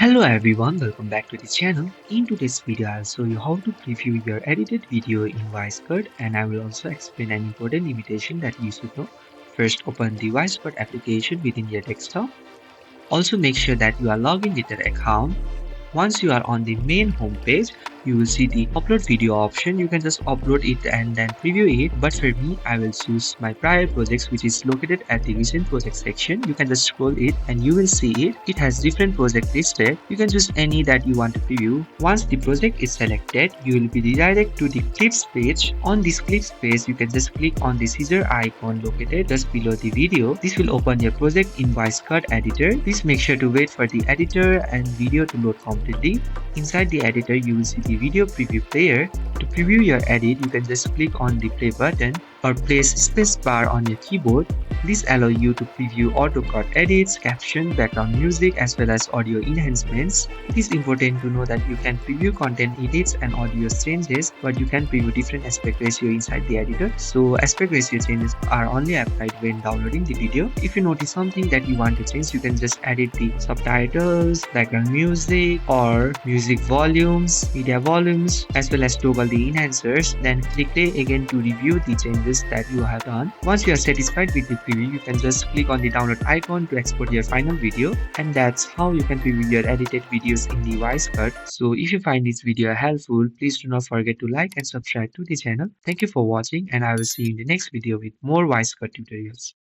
Hello everyone, welcome back to the channel. In today's video, I'll show you how to preview your edited video in WiseCut, and I will also explain an important limitation that you should know. First, open the WiseCut application within your desktop. Also make sure that you are logged in with your account. Once you are on the main home page, you will see the upload video option. You can just upload it and then preview it. But for me, I will choose my prior projects, which is located at the recent project section. You can just scroll it and you will see it. It has different projects listed. You can choose any that you want to preview. Once the project is selected, you will be redirected to the clips page. On this clips page, you can just click on the scissor icon located just below the video. This will open your project in WiseCut editor. Please make sure to wait for the editor and video to load completely. Inside the editor, you will see the video preview player. To preview your edit, you can just click on the play button or place spacebar on your keyboard. This allows you to preview auto-cut edits, caption, background music, as well as audio enhancements. It is important to know that you can preview content edits and audio changes, but you can preview different aspect ratio inside the editor. So aspect ratio changes are only applied when downloading the video. If you notice something that you want to change, you can just edit the subtitles, background music, or music volumes, media volumes, as well as toggle the enhancers. Then click play again to review the changes that you have done. Once you are satisfied with the preview, you can just click on the download icon to export your final video, and that's how you can preview your edited videos in the WiseCut. So if you find this video helpful, please do not forget to like and subscribe to the channel. Thank you for watching, and I will see you in the next video with more WiseCut tutorials.